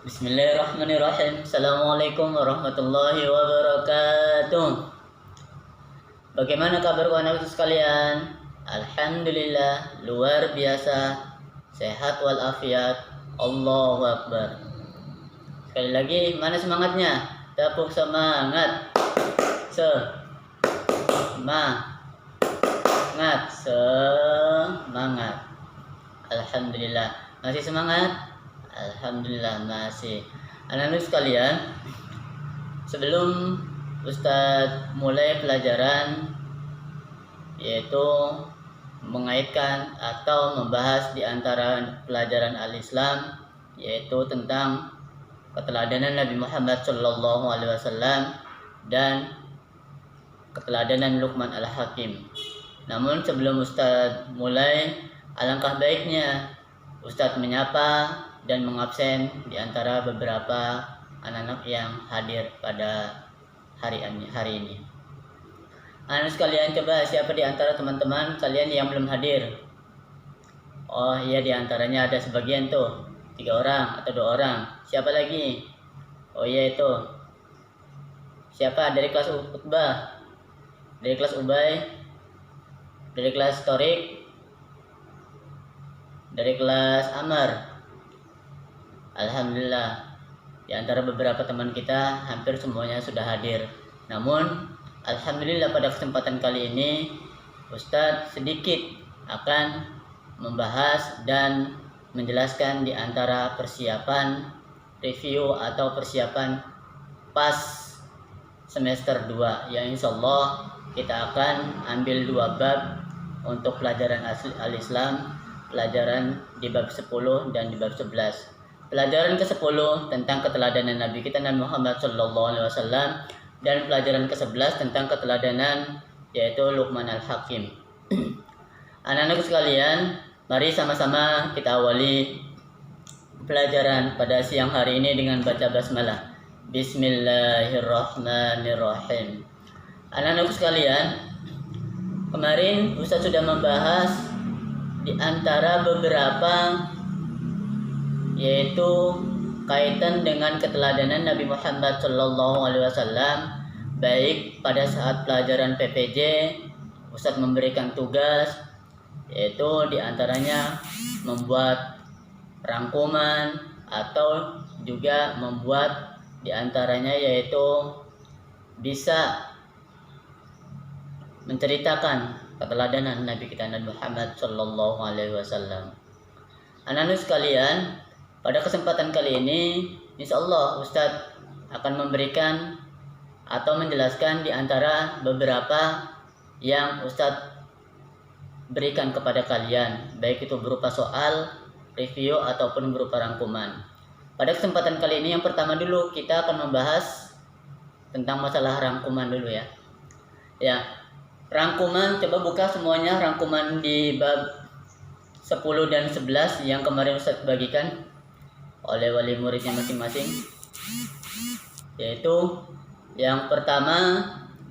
Bismillahirrahmanirrahim. Assalamualaikum warahmatullahi wabarakatuh. Bagaimana kabar anak sekalian? Alhamdulillah, luar biasa, sehat walafiat. Allahu Akbar. Sekali lagi, mana semangatnya? Tepuk semangat. Semangat. Alhamdulillah. Masih semangat? Alhamdulillah masih. Anak-anak sekalian, sebelum Ustadz mulai pelajaran, yaitu mengaitkan atau membahas di antara pelajaran Al-Islam, yaitu tentang keteladanan Nabi Muhammad SAW dan keteladanan Luqman Al-Hakim. Namun sebelum Ustadz mulai, alangkah baiknya Ustadz menyapa dan mengabsen di antara beberapa anak-anak yang hadir pada hari ini. Anak sekalian, coba siapa di antara teman-teman kalian yang belum hadir? Oh iya, di antaranya ada sebagian tuh, 3 orang atau 2 orang. Siapa lagi? Oh iya itu. Siapa dari kelas Utbah? Dari kelas Ubay? Dari kelas Torik? Dari kelas Amar? Alhamdulillah, di antara beberapa teman kita hampir semuanya sudah hadir. Namun alhamdulillah pada kesempatan kali ini Ustadz sedikit akan membahas dan menjelaskan di antara persiapan review atau persiapan pas semester 2 yang insya Allah kita akan ambil 2 bab untuk pelajaran Al-Islam, pelajaran di bab 10 dan di bab 11. Pelajaran ke-10 tentang keteladanan Nabi kita Nabi Muhammad SAW, dan pelajaran ke-11 tentang keteladanan yaitu Luqman Al-Hakim. Anak-anak sekalian, mari sama-sama kita awali pelajaran pada siang hari ini dengan baca basmalah. Bismillahirrahmanirrahim. Anak-anak sekalian, kemarin Ustaz sudah membahas di antara beberapa, yaitu kaitan dengan keteladanan Nabi Muhammad SAW, baik pada saat pelajaran PPJ Ustadz memberikan tugas, yaitu diantaranya membuat rangkuman atau juga membuat diantaranya yaitu bisa menceritakan keteladanan Nabi kita Nabi Muhammad SAW. Anak-anak sekalian, pada kesempatan kali ini, insya Allah Ustadz akan memberikan atau menjelaskan di antara beberapa yang Ustadz berikan kepada kalian, baik itu berupa soal, review, ataupun berupa rangkuman. Pada kesempatan kali ini, yang pertama dulu kita akan membahas tentang masalah rangkuman dulu ya. Ya, rangkuman, coba buka semuanya rangkuman di bab 10 dan 11 yang kemarin Ustadz bagikan oleh wali muridnya masing-masing, yaitu yang pertama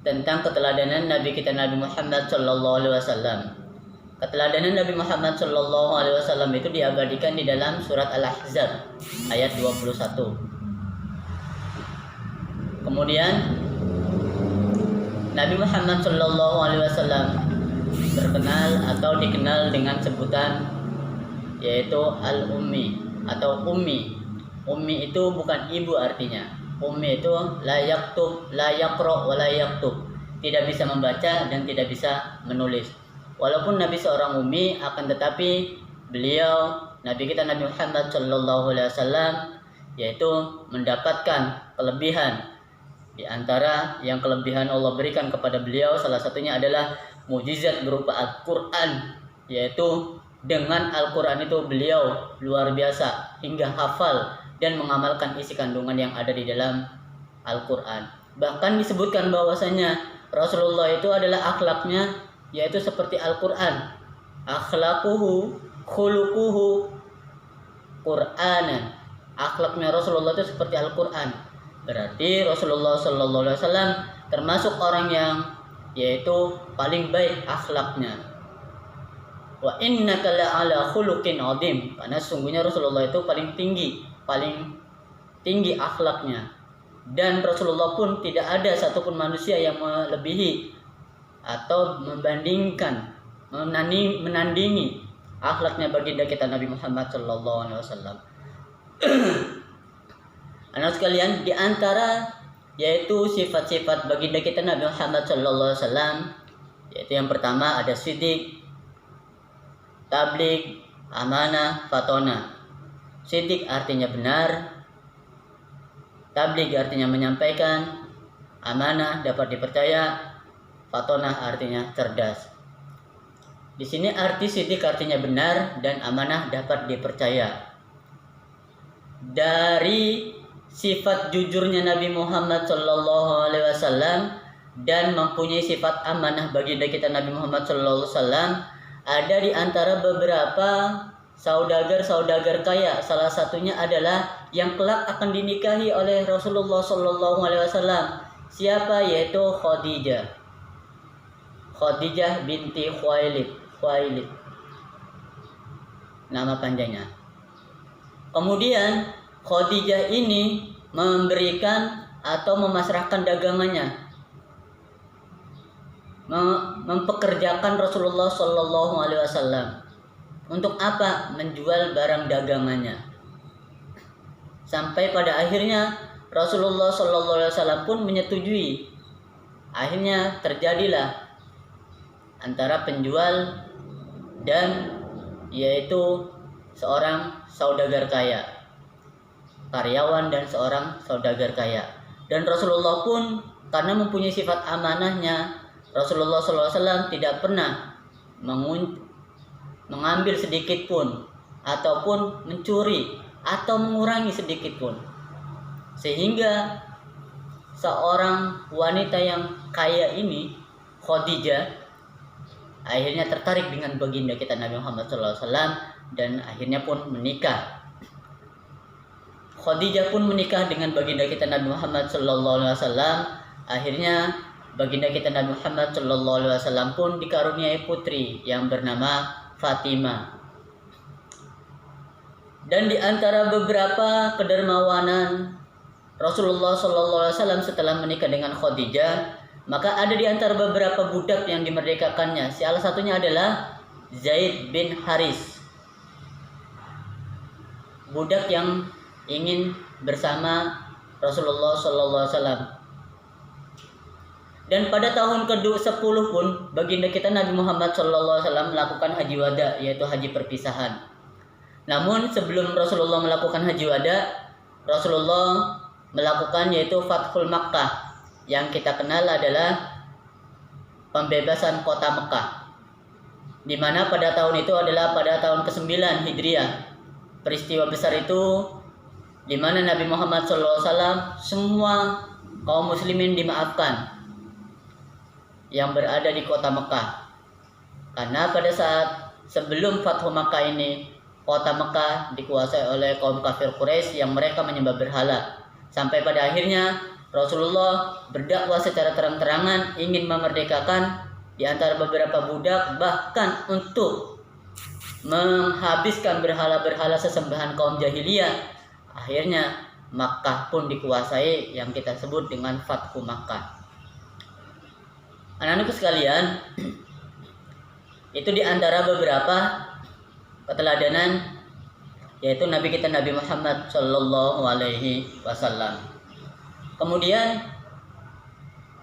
tentang keteladanan Nabi kita Nabi Muhammad SAW. Keteladanan Nabi Muhammad SAW itu diabadikan di dalam surat Al-Ahzab ayat 21. Kemudian Nabi Muhammad SAW terkenal atau dikenal dengan sebutan yaitu Al-Ummi atau Ummi. Ummi itu bukan ibu artinya. Ummi itu la yaktub, la yaqra wa la yaktub. Tidak bisa membaca dan tidak bisa menulis. Walaupun Nabi seorang ummi, akan tetapi beliau Nabi kita Nabi Muhammad SAW yaitu mendapatkan kelebihan. Di antara yang kelebihan Allah berikan kepada beliau, salah satunya adalah mukjizat berupa Al-Quran, yaitu dengan Al-Quran itu beliau luar biasa hingga hafal dan mengamalkan isi kandungan yang ada di dalam Al-Quran. Bahkan disebutkan bahwasanya Rasulullah itu adalah akhlaknya yaitu seperti Al-Quran. Akhlaquhu khuluquhu Qur'anan. Akhlaknya Rasulullah itu seperti Al-Quran. Berarti Rasulullah SAW termasuk orang yang yaitu paling baik akhlaknya. Wa innaka la'ala khuluqin 'adzim, karena sesungguhnya Rasulullah itu paling tinggi, paling tinggi akhlaknya, dan Rasulullah pun tidak ada satupun manusia yang melebihi atau membandingkan, menandingi akhlaknya baginda kita Nabi Muhammad sallallahu alaihi wasallam. Anak sekalian, di antara yaitu sifat-sifat baginda kita Nabi Muhammad sallallahu alaihi wasallam, yaitu yang pertama ada siddiq, tabligh, amanah, fatona. Siddiq artinya benar, tabligh artinya menyampaikan, amanah dapat dipercaya, fatona artinya cerdas. Di sini arti siddiq artinya benar dan amanah dapat dipercaya. Dari sifat jujurnya Nabi Muhammad sallallahu alaihi wasallam dan mempunyai sifat amanah baginda kita Nabi Muhammad sallallahu alaihi wasallam, ada di antara beberapa saudagar kaya. Salah satunya adalah yang kelak akan dinikahi oleh Rasulullah sallallahu alaihi wasallam. Siapa? Yaitu Khadijah binti Khuwailid, nama panjangnya. Kemudian Khadijah ini memberikan atau memasrahkan dagangannya, mempekerjakan Rasulullah Shallallahu Alaihi Wasallam. Untuk apa? Menjual barang dagangannya. Sampai pada akhirnya Rasulullah Shallallahu Alaihi Wasallam pun menyetujui. Akhirnya terjadilah antara penjual dan yaitu seorang saudagar kaya, karyawan dan seorang saudagar kaya. Dan Rasulullah pun karena mempunyai sifat amanahnya, Rasulullah SAW tidak pernah mengambil sedikit pun ataupun mencuri atau mengurangi sedikit pun, sehingga seorang wanita yang kaya ini, Khadijah, akhirnya tertarik dengan baginda kita Nabi Muhammad SAW dan akhirnya pun menikah. Khadijah pun menikah dengan baginda kita Nabi Muhammad SAW. Akhirnya baginda kita Nabi Muhammad SAW pun dikaruniai putri yang bernama Fatimah. Dan di antara beberapa kedermawanan Rasulullah SAW setelah menikah dengan Khadijah, maka ada di antara beberapa budak yang dimerdekakannya. Salah satunya adalah Zaid bin Haris, budak yang ingin bersama Rasulullah SAW. Dan pada tahun ke-10 pun baginda kita Nabi Muhammad SAW melakukan haji wada, yaitu haji perpisahan. Namun sebelum Rasulullah melakukan haji wada, Rasulullah melakukan yaitu Fathul Makkah, yang kita kenal adalah pembebasan kota Mekah, di mana pada tahun itu adalah pada tahun ke-9 Hijriah. Peristiwa besar itu di mana Nabi Muhammad SAW semua kaum muslimin dimaafkan yang berada di kota Mekah. Karena pada saat sebelum Fathu Makkah ini, kota Mekah dikuasai oleh kaum kafir Quraisy yang mereka menyembah berhala. Sampai pada akhirnya Rasulullah berdakwah secara terang-terangan ingin memerdekakan di antara beberapa budak, bahkan untuk menghabiskan berhala-berhala sesembahan kaum jahiliyah. Akhirnya Makkah pun dikuasai yang kita sebut dengan Fathu Makkah. Anak-anakku sekalian, itu di antara beberapa keteladanan yaitu Nabi kita Nabi Muhammad Sallallahu Alaihi Wasallam. Kemudian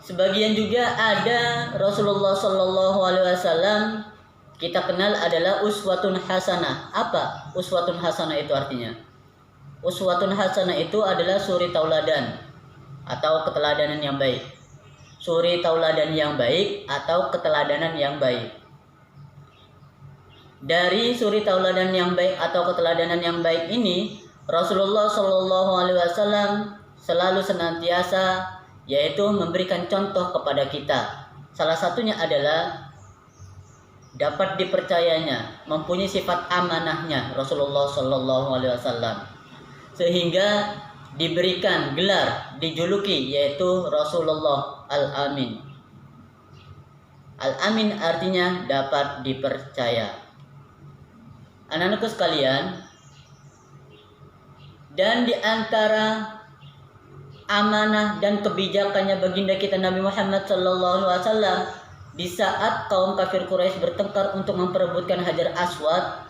sebagian juga ada Rasulullah Sallallahu Alaihi Wasallam kita kenal adalah uswatun hasanah. Apa uswatun hasanah itu artinya? Uswatun hasanah itu adalah suri tauladan atau keteladanan yang baik. Suri tauladan yang baik atau keteladanan yang baik. Dari suri tauladan yang baik atau keteladanan yang baik ini, Rasulullah Sallallahu Alaihi Wasallam selalu senantiasa yaitu memberikan contoh kepada kita. Salah satunya adalah dapat dipercayanya, mempunyai sifat amanahnya Rasulullah Sallallahu Alaihi Wasallam, sehingga diberikan gelar, dijuluki yaitu Rasulullah Al-Amin. Al-Amin artinya dapat dipercaya. Anak-anakku sekalian, Dan di antara amanah dan kebijakannya baginda kita Nabi Muhammad SAW di saat kaum kafir Quraisy bertengkar untuk memperebutkan Hajar Aswad,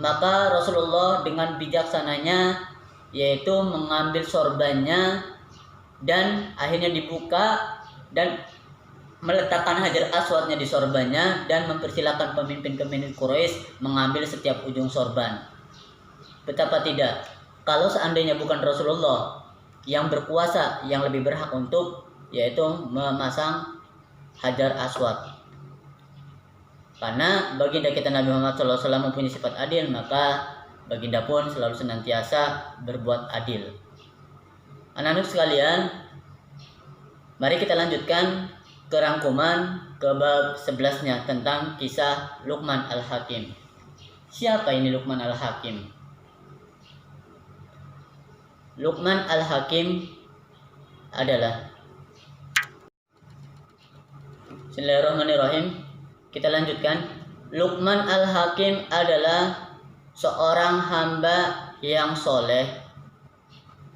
maka Rasulullah dengan bijaksananya yaitu mengambil sorbannya dan akhirnya dibuka dan meletakkan Hajar Aswadnya di sorbannya dan mempersilahkan pemimpin-pemimpin Quraisy mengambil setiap ujung sorban. Betapa tidak, kalau seandainya bukan Rasulullah yang berkuasa, yang lebih berhak untuk yaitu memasang Hajar Aswad. Karena baginda kita Nabi Muhammad SAW mempunyai sifat adil, maka baginda pun selalu senantiasa berbuat adil. Anak-anak sekalian, mari kita lanjutkan kerangkuman ke bab 11-nya tentang kisah Luqman Al-Hakim. Siapa ini Luqman Al-Hakim? Luqman Al-Hakim adalah, Bismillahirrahmanirrahim, kita lanjutkan. Luqman Al-Hakim adalah seorang hamba yang soleh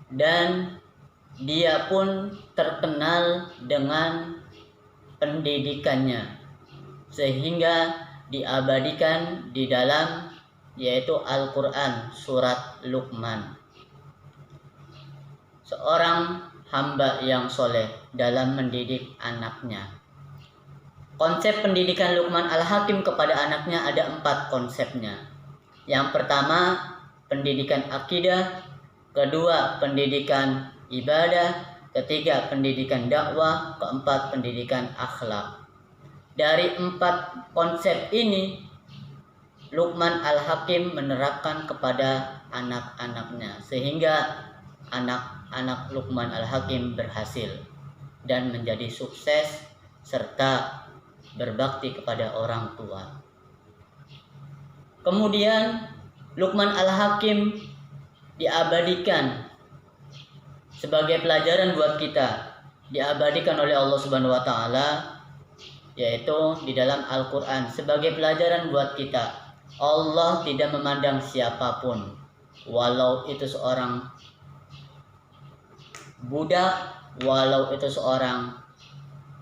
dan dia pun terkenal dengan pendidikannya sehingga diabadikan di dalam yaitu Al-Quran surat Luqman. Seorang hamba yang soleh dalam mendidik anaknya. Konsep pendidikan Luqman Al-Hakim kepada anaknya ada 4 konsepnya. Yang pertama, pendidikan akidah. Kedua, pendidikan ibadah. Ketiga, pendidikan dakwah. Keempat, pendidikan akhlak. Dari 4 konsep ini, Luqman Al-Hakim menerapkan kepada anak-anaknya. Sehingga anak-anak Luqman Al-Hakim berhasil dan menjadi sukses serta berbakti kepada orang tua. Kemudian Luqman Al-Hakim diabadikan sebagai pelajaran buat kita, diabadikan oleh Allah Subhanahu wa taala yaitu di dalam Al-Qur'an sebagai pelajaran buat kita. Allah tidak memandang siapapun, walau itu seorang budak, walau itu seorang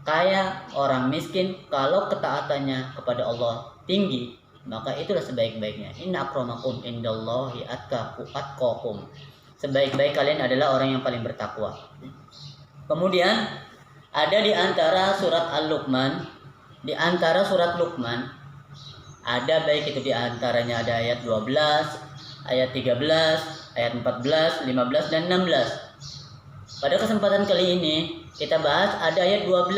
kaya, orang miskin, kalau ketaatannya kepada Allah tinggi, maka itulah sebaik-baiknya. Inna akramakum indallahi atqakum. Sebaik-baik kalian adalah orang yang paling bertakwa. Kemudian ada di antara surat Al-Luqman, di antara surat Luqman ada baik itu di antaranya ada ayat 12, ayat 13, ayat 14, 15 dan 16. Pada kesempatan kali ini kita bahas ada ayat 12.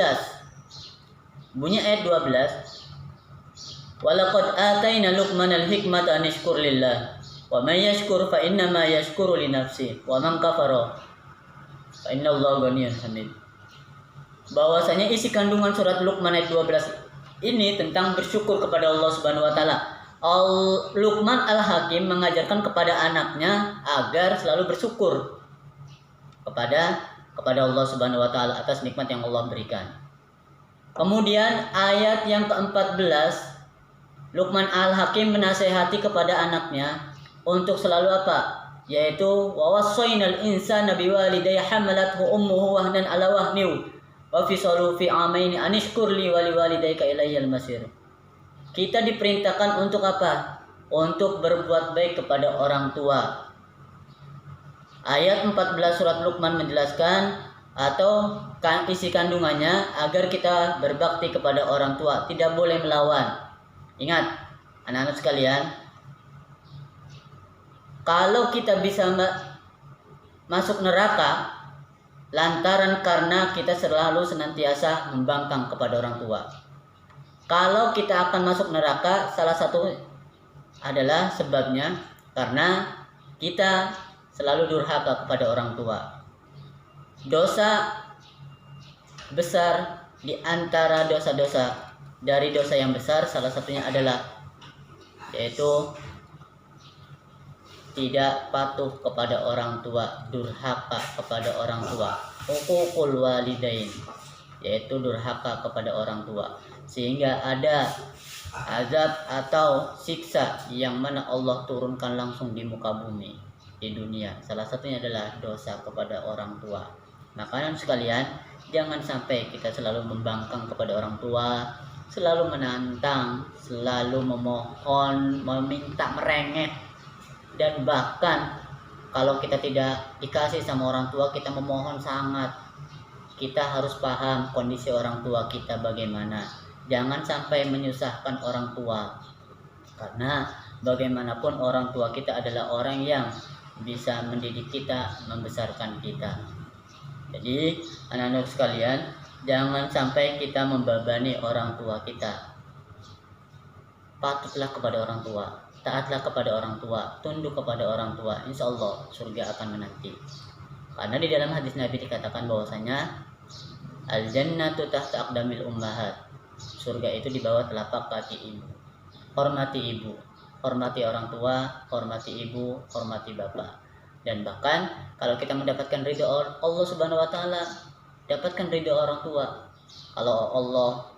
Bunyi ayat 12. Walaqad atayna Luqmanal hikmata an yashkur lillah wa man yashkur fa innama yashkuru li nafsi wa man kafara fa innallaha ghaniyyun hamid. Bahwasanya isi kandungan surat Luqman ayat 12 ini tentang bersyukur kepada Allah Subhanahu wa taala. Luqman Al-Hakim mengajarkan kepada anaknya agar selalu bersyukur kepada Allah Subhanahu wa taala atas nikmat yang Allah berikan. Kemudian ayat yang ke-14, Luqman Al-Hakim menasihati kepada anaknya untuk selalu apa? Yaitu wa wassaynal insana biwalidayhi hamalathu ummuhu wahnan ala wahni wa fisaluhu fi amaini anishkur li wa liwalidayka ilayyal masir. Kita diperintahkan untuk apa? Untuk berbuat baik kepada orang tua. Ayat 14 surat Luqman menjelaskan atau isi kandungannya agar kita berbakti kepada orang tua, tidak boleh melawan. Ingat, anak-anak sekalian, kalau kita bisa masuk neraka lantaran karena kita selalu senantiasa membangkang kepada orang tua. Kalau kita akan masuk neraka, salah satu adalah sebabnya karena kita selalu durhaka kepada orang tua. Dosa besar di antara dosa-dosa, dari dosa yang besar salah satunya adalah yaitu tidak patuh kepada orang tua, durhaka kepada orang tua. Uququl walidain, yaitu durhaka kepada orang tua, sehingga ada azab atau siksa yang mana Allah turunkan langsung di muka bumi. di dunia. Salah satunya adalah dosa kepada orang tua. Maka sekalian, jangan sampai kita selalu membangkang kepada orang tua, selalu menantang, selalu memohon, meminta, merengek, dan bahkan kalau kita tidak dikasih sama orang tua, kita memohon sangat. Kita harus paham kondisi orang tua kita bagaimana. Jangan sampai menyusahkan orang tua, karena bagaimanapun orang tua kita adalah orang yang bisa mendidik kita, membesarkan kita. Jadi anak-anak sekalian, jangan sampai kita membebani orang tua kita. Patuhlah kepada orang tua, taatlah kepada orang tua, tunduk kepada orang tua. Insya Allah surga akan menanti. Karena di dalam hadis Nabi dikatakan bahwasanya al-jannatu tahta aqdamil ummahat. Surga itu di bawah telapak kaki ibu. Hormati ibu, hormati orang tua, hormati ibu, hormati bapak. Dan bahkan kalau kita mendapatkan ridho Allah Subhanahu wa taala, dapatkan ridho orang tua. Kalau Allah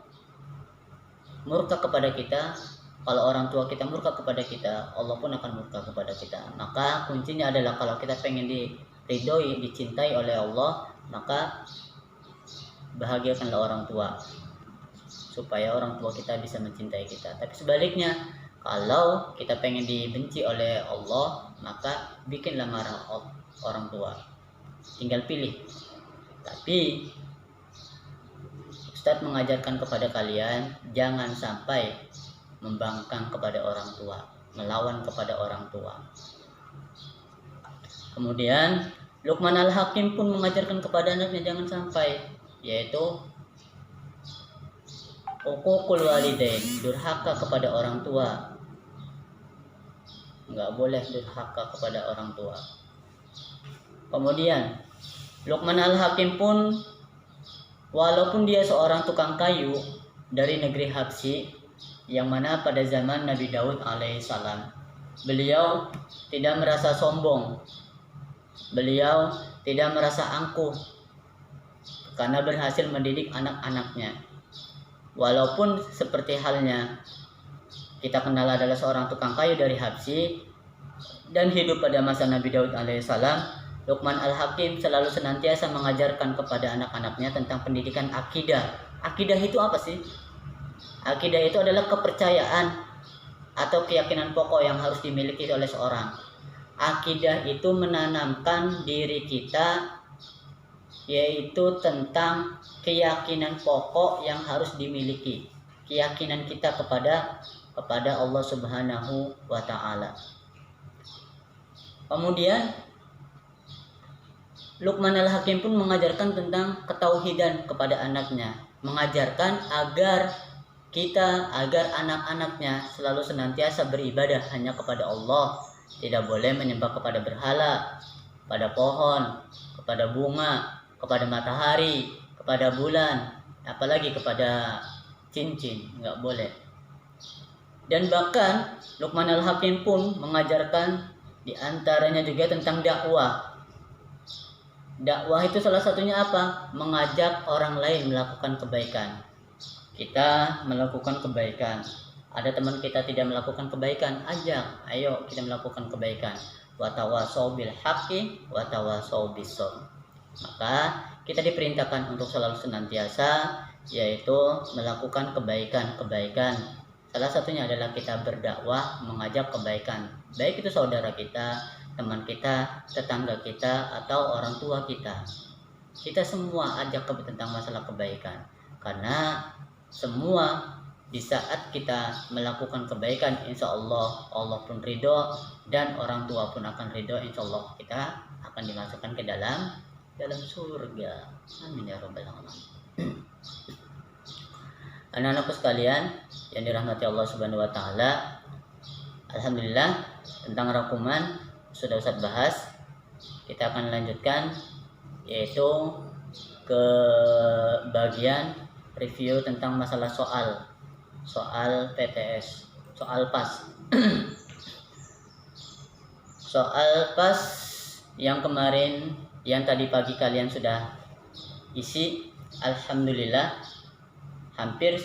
murka kepada kita, kalau orang tua kita murka kepada kita, Allah pun akan murka kepada kita. Maka kuncinya adalah kalau kita pengen diridhoi, dicintai oleh Allah, maka bahagiakanlah orang tua supaya orang tua kita bisa mencintai kita. Tapi sebaliknya, kalau kita pengen dibenci oleh Allah, maka bikinlah marah orang tua. Tinggal pilih. Tapi Ustadz mengajarkan kepada kalian, jangan sampai membangkang kepada orang tua, melawan kepada orang tua. Kemudian Luqman Al-Hakim pun mengajarkan kepada anaknya jangan sampai, yaitu uququl walidain, durhaka kepada orang tua. Enggak boleh durhaka kepada orang tua. Kemudian Luqman Al-Hakim pun walaupun dia seorang tukang kayu dari negeri Habsyi, yang mana pada zaman Nabi Daud alaihissalam, beliau tidak merasa sombong, beliau tidak merasa angkuh karena berhasil mendidik anak-anaknya. Walaupun seperti halnya kita kenal adalah seorang tukang kayu dari Habsyi dan hidup pada masa Nabi Daud alaihissalam, Luqman Al-Hakim selalu senantiasa mengajarkan kepada anak-anaknya tentang pendidikan akidah. Akidah itu apa sih? Akidah itu adalah kepercayaan atau keyakinan pokok yang harus dimiliki oleh seorang. Akidah itu menanamkan diri kita, yaitu tentang keyakinan pokok yang harus dimiliki, keyakinan kita kepada Allah Subhanahu wa taala. Kemudian Luqman Al-Hakim pun mengajarkan tentang ketauhidan kepada anaknya, mengajarkan agar anak-anaknya selalu senantiasa beribadah hanya kepada Allah, tidak boleh menyembah kepada berhala, pada pohon, kepada bunga, kepada matahari, kepada bulan, apalagi kepada cincin, nggak boleh. Dan bahkan Luqman Al-Hakim pun mengajarkan diantaranya juga tentang dakwah. Dakwah itu salah satunya apa? Mengajak orang lain melakukan kebaikan. Kita melakukan kebaikan. Ada teman kita tidak melakukan kebaikan, ajak, ayo kita melakukan kebaikan. Wa tawasau bil haqqi wa tawasau bis sabr. Maka kita diperintahkan untuk selalu senantiasa, yaitu melakukan kebaikan-kebaikan. Salah satunya adalah kita berdakwah, mengajak kebaikan, baik itu saudara kita, teman kita, tetangga kita, atau orang tua kita. Kita semua ajak tentang masalah kebaikan, karena semua di saat kita melakukan kebaikan, insya Allah Allah pun ridho dan orang tua pun akan ridho. Insya Allah kita akan dimasukkan ke dalam surga. Amin ya rabbal alamin. Anak-anakku sekalian yang dirahmati Allah Subhanahu wa taala, alhamdulillah tentang rangkuman sudah Ustaz bahas. Kita akan lanjutkan, yaitu ke bagian review tentang masalah soal PTS, soal PAS. Soal PAS yang kemarin, yang tadi pagi kalian sudah isi, alhamdulillah hampir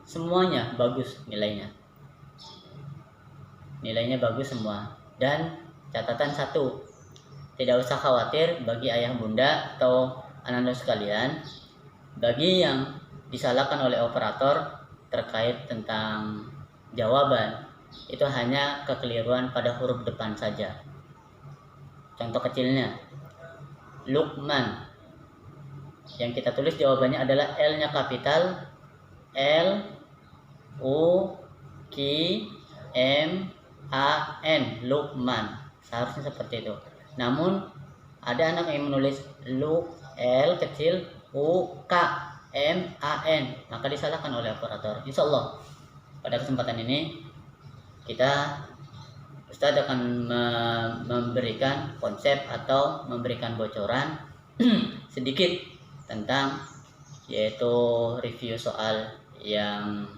semuanya bagus nilainya. nilainya bagus semua. Dan catatan satu, tidak usah khawatir bagi ayah bunda atau anak-anak sekalian, bagi yang disalahkan oleh operator terkait tentang jawaban, itu hanya kekeliruan pada huruf depan saja. Contoh kecilnya, Luqman, yang kita tulis jawabannya adalah L-nya kapital, L U Q M A N, Luqman. Seharusnya seperti itu. Namun ada anak yang menulis L kecil U K M A N, maka disalahkan oleh operator. Insya Allah pada kesempatan ini Ustadz akan memberikan konsep atau memberikan bocoran sedikit tentang yaitu review soal yang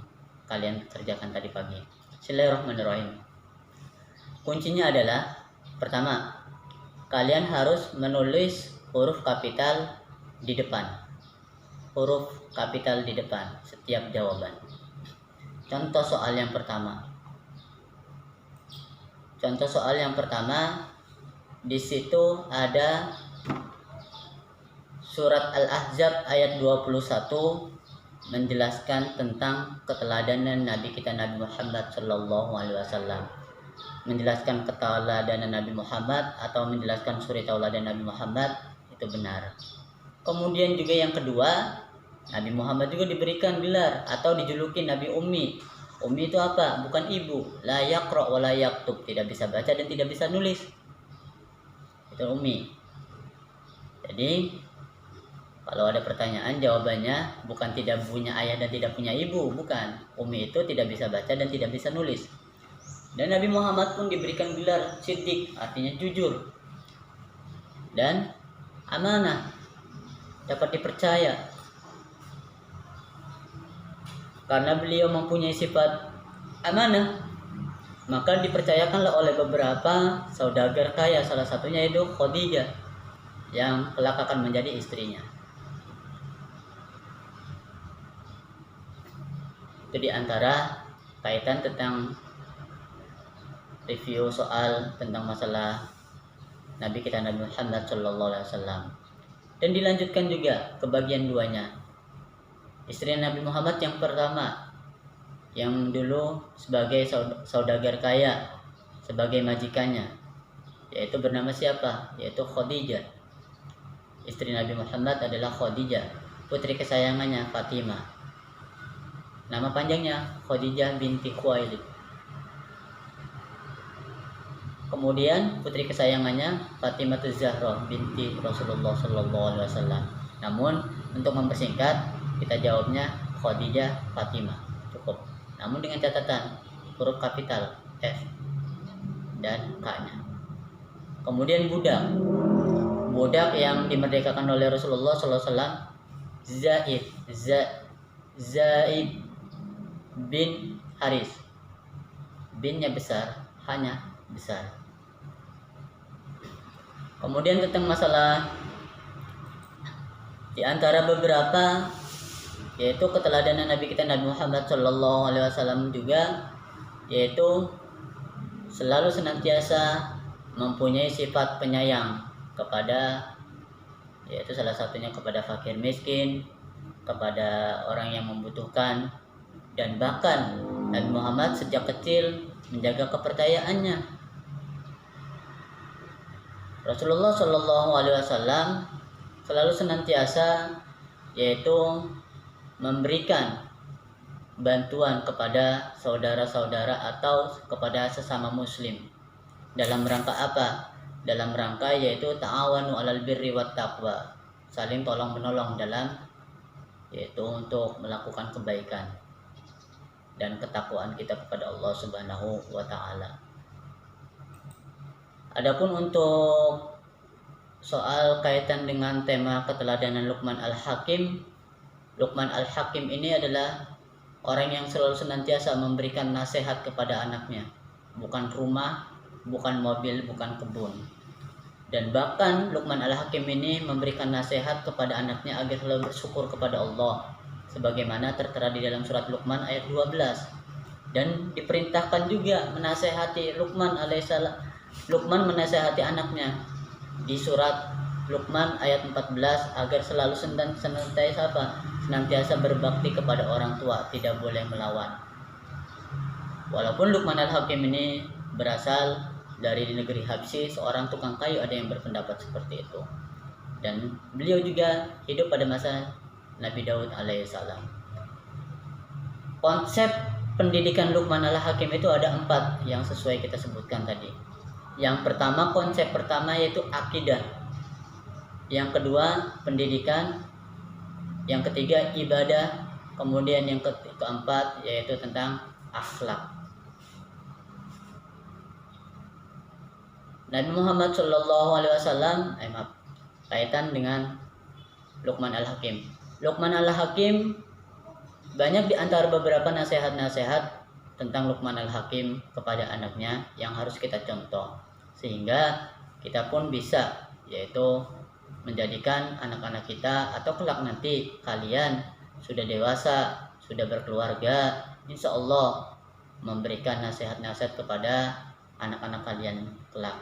kalian kerjakan tadi pagi. Bismillahirrahmanirrahim. Kuncinya adalah pertama, kalian harus menulis huruf kapital di depan. Huruf kapital di depan setiap jawaban. Contoh soal yang pertama. Di situ ada surat Al-Ahzab ayat 21 menjelaskan tentang keteladanan Nabi kita Nabi Muhammad sallallahu alaihi wasallam. Menjelaskan keteladanan Nabi Muhammad atau menjelaskan suri tauladan Nabi Muhammad itu benar. Kemudian juga yang kedua, Nabi Muhammad juga diberikan gelar atau dijuluki Nabi Ummi. Ummi itu apa? Bukan ibu. La yaqra wa la yaktub, tidak bisa baca dan tidak bisa nulis. Itu Ummi. Jadi kalau ada pertanyaan, jawabannya bukan tidak punya ayah dan tidak punya ibu, bukan. Ummi itu tidak bisa baca dan tidak bisa nulis. Dan Nabi Muhammad pun diberikan gelar Siddiq, artinya jujur. Dan amanah, dapat dipercaya. Karena beliau mempunyai sifat amanah, maka dipercayakanlah oleh beberapa saudagar kaya, salah satunya itu Khadijah, yang kelak akan menjadi istrinya. Itu diantara kaitan tentang review soal tentang masalah Nabi kita Nabi Muhammad sallallahu alaihi wasallam. Dan dilanjutkan juga ke bagian duanya. Istri Nabi Muhammad yang pertama, yang dulu sebagai saudagar kaya, sebagai majikannya, yaitu bernama siapa? Yaitu Khadijah. Istri Nabi Muhammad adalah Khadijah, putri kesayangannya Fatimah. Nama panjangnya Khadijah binti Khuwailid. Kemudian putri kesayangannya Fatimah Zahra binti Rasulullah sallallahu alaihi wasallam. Namun untuk mempersingkat, kita jawabnya Khadijah Fatimah, cukup. Namun dengan catatan huruf kapital F dan K-nya. Kemudian budak yang dimerdekakan oleh Rasulullah SAW, Zaid bin Haris. Binnya besar, hanya besar. Kemudian tentang masalah di antara beberapa yaitu keteladanan Nabi kita Nabi Muhammad sallallahu alaihi wasallam juga, yaitu selalu senantiasa mempunyai sifat penyayang kepada, yaitu salah satunya kepada fakir miskin, kepada orang yang membutuhkan, dan bahkan Nabi Muhammad sejak kecil menjaga kepercayaannya. Rasulullah sallallahu alaihi wasallam selalu senantiasa yaitu memberikan bantuan kepada saudara-saudara atau kepada sesama muslim. Dalam rangka apa? Dalam rangka yaitu ta'awanu 'alal birri wat taqwa, saling tolong menolong dalam yaitu untuk melakukan kebaikan dan ketakwaan kita kepada Allah Subhanahu wa taala. Adapun untuk soal kaitan dengan tema keteladanan Luqman Al-Hakim, Luqman Al-Hakim ini adalah orang yang selalu senantiasa memberikan nasihat kepada anaknya. Bukan rumah, bukan mobil, bukan kebun. Dan bahkan Luqman Al-Hakim ini memberikan nasihat kepada anaknya agar selalu bersyukur kepada Allah. Sebagaimana tertera di dalam surat Luqman ayat 12. Dan diperintahkan juga menasehati Luqman alaihissalam. Luqman menasehati anaknya di surat Luqman ayat 14 agar selalu senantiasa berbakti kepada orang tua, tidak boleh melawan. Walaupun Luqman al-Hakim ini berasal dari negeri Habsyi, seorang tukang kayu, ada yang berpendapat seperti itu. Dan beliau juga hidup pada masa Nabi Daud alaihissalam. Konsep pendidikan Luqman al-Hakim itu ada 4 yang sesuai kita sebutkan tadi. Yang pertama, konsep pertama yaitu akidah. Yang kedua, pendidikan. Yang ketiga, ibadah. Kemudian yang keempat yaitu tentang akhlak. Nabi Muhammad SAW kaitan dengan Luqman al-Hakim. Luqman al-Hakim banyak di antara beberapa nasihat-nasihat tentang Luqman al-Hakim kepada anaknya yang harus kita contoh, sehingga kita pun bisa, yaitu menjadikan anak-anak kita atau kelak nanti kalian sudah dewasa, sudah berkeluarga, insya Allah memberikan nasihat-nasihat kepada anak-anak kalian kelak,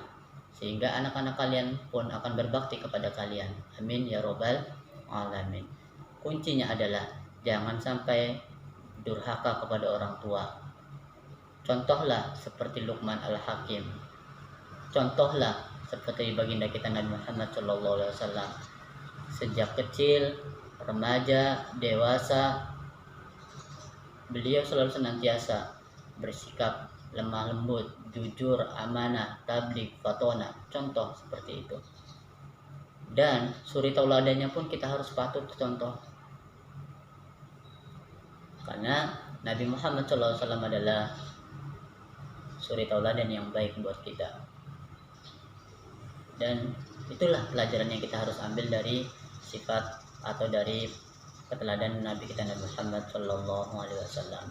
sehingga anak-anak kalian pun akan berbakti kepada kalian. Amin ya robbal alamin. Kuncinya adalah jangan sampai durhaka kepada orang tua. Contohlah seperti Luqman al-Hakim. Contohlah seperti baginda kita Nabi Muhammad SAW. Sejak kecil, remaja, dewasa, beliau selalu senantiasa bersikap lemah lembut, jujur, amanah, tabligh, fatona. Contoh seperti itu. Dan suri tauladannya pun kita harus patut contoh. Karena Nabi Muhammad SAW adalah suri tauladan yang baik buat kita. Dan itulah pelajaran yang kita harus ambil dari sifat atau dari keteladanan Nabi kita Nabi Muhammad SAW.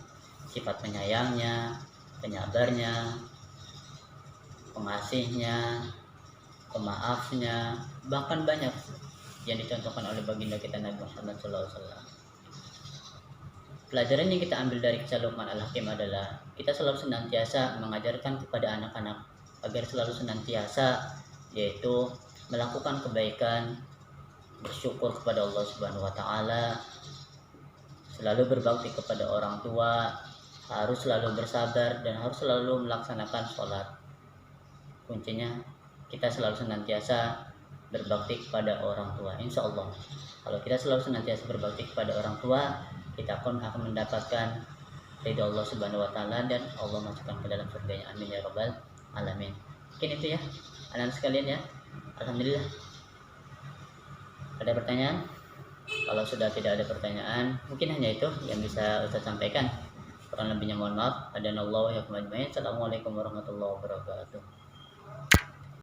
Sifat penyayangnya, penyabarnya, pengasihnya, pemaafnya, bahkan banyak yang dicontohkan oleh baginda kita Nabi Muhammad SAW. Pelajaran yang kita ambil dari kisah Luqman al-Hakim adalah kita selalu senantiasa mengajarkan kepada anak-anak agar selalu senantiasa yaitu melakukan kebaikan, bersyukur kepada Allah Subhanahu wa taala, selalu berbakti kepada orang tua, harus selalu bersabar dan harus selalu melaksanakan sholat. Kuncinya kita selalu senantiasa berbakti kepada orang tua. Insya Allah kalau kita selalu senantiasa berbakti kepada orang tua, kita pun akan mendapatkan ridha Allah Subhanahu wa taala dan Allah masukkan ke dalam surganya. Amin ya rabbal alamin. Mungkin itu ya anak-anak sekalian ya. Alhamdulillah. Ada pertanyaan? Kalau sudah tidak ada pertanyaan, mungkin hanya itu yang bisa Ustaz sampaikan. Kurang lebihnya mohon maaf. Assalamualaikum warahmatullahi wabarakatuh.